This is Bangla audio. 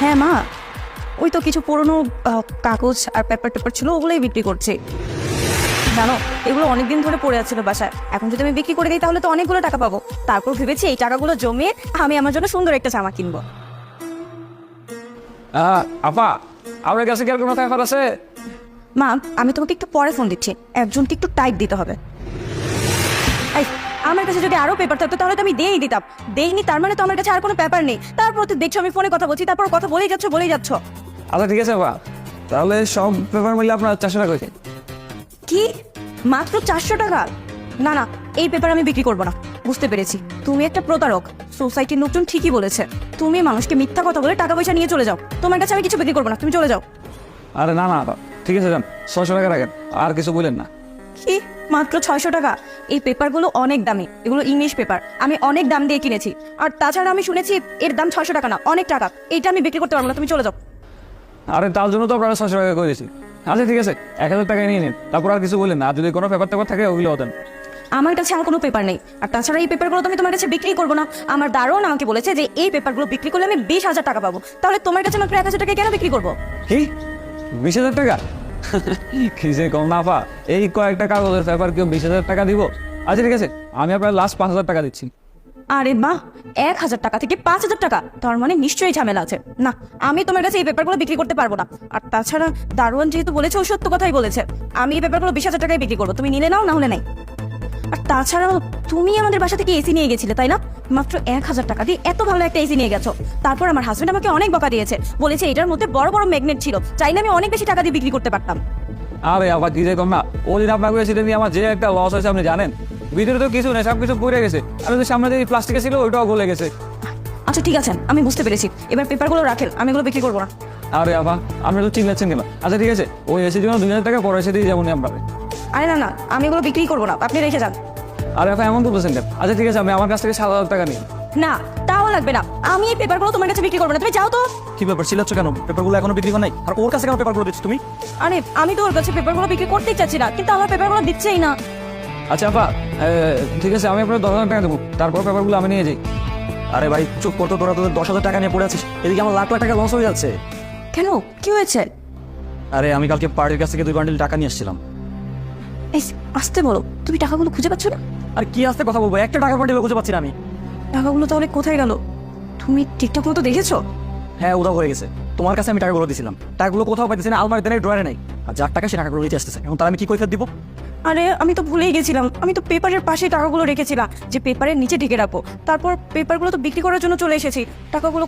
হ্যাঁ মা, ওই তো কিছু পুরনো কাগজ আর পেপার টেপার ছিল, ওগুলোই বিক্রি করছি। জানো, এগুলো অনেকদিন ধরে পড়ে আছে বাসায়। এখন যদি আমি বিক্রি করে দিই তাহলে তো অনেকগুলো টাকা পাবো। তারপর ভেবেছি এই টাকাগুলো জমিয়ে আমি আমার জন্য সুন্দর একটা জামা কিনবো। আপা, আপনার কাছে কি আর কোনো পেপার আছে? মা, আমি তোমাকে একটু পরে ফোন দিচ্ছি, একজনকে একটু টাইপ দিতে হবে। এই, আমার কাছে যদি আরো পেপার থাকতো তাহলে তো আমি দিয়েই দিতাম। দেইনি তার মানে তো আমার কাছে আর কোনো পেপার নেই। তারপর তো দেখছো আমি ফোনে কথা বলছি, তারপর কথা বলেই যাচ্ছ। আচ্ছা ঠিক আছে আপা, তাহলে সব পেপার মিলে আপনার 400 টাকা হয়েছে। কি, মাত্র 400 টাকা? না না, এই পেপার আমি বিক্রি করবো না। বুঝতে পেরেছি, তুমি একটা প্রতারক। সোসাইটির লোকজন ঠিকই বলেছে, তুমি মানুষকে মিথ্যা কথা বলে টাকা পয়সা নিয়ে চলে যাও। তোমার কাছে আমি কিছু বিক্রি করবো না, তুমি চলে যাও। আরে না না আপা, ঠিক আছে যান, 600 টাকা রাখেন, আর কিছু বললেন না। কি, মাত্র 600 টাকা? এই পেপারগুলো অনেক দামি, এগুলো ইংলিশ পেপার, আমি অনেক দাম দিয়ে কিনেছি। আর তাছাড়া আমি শুনেছি এর দাম 600 টাকা না, অনেক টাকা। এইটা আমি বিক্রি করতে পারবো না, তুমি চলে যাও। আরে তার জন্য তো আপনারা 600 টাকা করে দিয়েছি। আচ্ছা ঠিক আছে, 1000 টাকা নিয়ে নিন, তারপর আর কিছু বললেন না। আর যদি কোনো পেপার টেপার থাকে ওগুলো দেন। আমার কাছে আর কোনো পেপার নেই। আর তাছাড়া এই পেপারগুলো তো আমি তোমার কাছে বিক্রি করবো না। আমার দারোয়ান আমাকে বলেছে যে এই পেপারগুলো বিক্রি করলে আমি 20,000 টাকা পাবো। তাহলে তোমার কাছে মাত্র 1,000 টাকা কেন বিক্রি করবো? কি, 20,000 টাকা? কি যে কম না আপা, এই কয়েকটা কাগজের পেপার কেউ 20,000 টাকা দিব? আচ্ছা ঠিক আছে, আমি আপনার লাস্ট 5,000 টাকা দিচ্ছি। আরে বাহ, 1,000 টাকা থেকে 5,000 টাকা, তার মানে নিশ্চয়ই ঝামেলা আছে। না, আমি তোমার কাছে এই পেপারগুলো বিক্রি করতে পারবো না। আর তাছাড়া দারোয়ান যেহেতু বলেছে, ও সত্য কথাই বলেছে। আমি এই পেপারগুলো 20,000 টাকায় বিক্রি করবো, তুমি নিলে নাও, না হলে নাই। আর তাছাড়াও তুমি আমাদের বাসা থেকে এসি নিয়ে গেছিলে তাই না? মাত্র 1,000 টাকা দিয়ে এত ভালো একটা এসি নিয়ে গেছো। তারপর আমার হাজবেন্ড আমাকে অনেক বকা দিয়েছে, বলেছে এটার মধ্যে বড় বড় ম্যাগনেট ছিল, চাইলে আমি অনেক বেশি টাকা দিয়ে বিক্রি করতে পারতাম। আরে আবার কি যে কম না, ওদিন আপনাকে সেটা নিয়ে আমার যে একটা লস হয়েছে আপনি জানেন। ভিতরে তো কিছু নেই, সব কিছু পড়ে গেছে। আর ওই যে সামনে যে প্লাস্টিকে ছিল ওইটাও গলে গেছে। আচ্ছা ঠিক আছে, আমি বুঝতে পেরেছি। এবার পেপারগুলো রাখেন, আমি এগুলো বিক্রি করবো না। আরে আবার আপনি তো চিল্লাচ্ছেন কেন? আচ্ছা ঠিক আছে, ওই এসির জন্য 2,000 টাকা পরে এসে দিয়ে যেমন আপনাকে। আরে না না, আমি এগুলো বিক্রি করবো না, আপনি রেখে যান। আরে আপা এমন বলতেছেন কেন? আচ্ছা ঠিক আছে, আমি আমার কাছ থেকে 7,000 টাকা নিন। না, তাও লাগবে না। আমি এই পেপারগুলো তোমার কাছে বিক্রি করবো না, তুমি যাও তো। কি ব্যাপার, চিল্লাচ্ছ কেন? পেপারগুলো এখনো বিক্রি করে নাই, আর ওর কাছে কেন পেপারগুলো দিচ্ছ তুমি? আরে আমি তো ওর কাছে পেপারগুলো বিক্রি করতেই চাচ্ছি না, কিন্তু আমার পেপারগুলো দিচ্ছেই না। আচ্ছা আপা, ঠিক আছে, আমি আপনার 10,000 টাকা দেবো, তারপর পেপারগুলো আমি নিয়ে যাই। আরে ভাই চুপ করতো, তোরা তোদের 10,000 টাকা নিয়ে পড়ে আছিস, এদিকে আমার লাখ লাখ টাকা লস হয়ে যাচ্ছে। কেন, কি হয়েছে? আরে আমি কালকে পার্টির কাছ থেকে 2 বান্ডিল টাকা নিয়ে এসেছিলাম। এই, আসতে বলো, তুমি টাকাগুলো খুঁজে পাচ্ছ না? আর কি আসতে কথা বলবো, একটা টাকা বান্ডিল খুঁজে পাচ্ছি না আমি। টাকাগুলো তাহলে কোথায় গেল? তুমি ঠিকঠাক মতো দেখেছো? হ্যাঁ, উধাও হয়ে গেছে। তোমার কাছে আমি টাকাগুলো দিয়েছিলাম, টাকাগুলো কোথাও পাইতেছি না, আলমারিতে নেই, ড্রয়ারে নেই। আর যার টাকা সে টাকাগুলো নিতে আসতেছে, এখন তার আমি কি কৈফিয়ত দিব? আরে আমি তো ভুলেই গেছিলাম, আমি তো পেপারের পাশে টাকাগুলো রেখেছিলাম, যে পেপারের নিচে ঢেকে রাখবো। তারপর পেপারগুলো তো বিক্রি করার জন্য চলে এসেছি, টাকাগুলো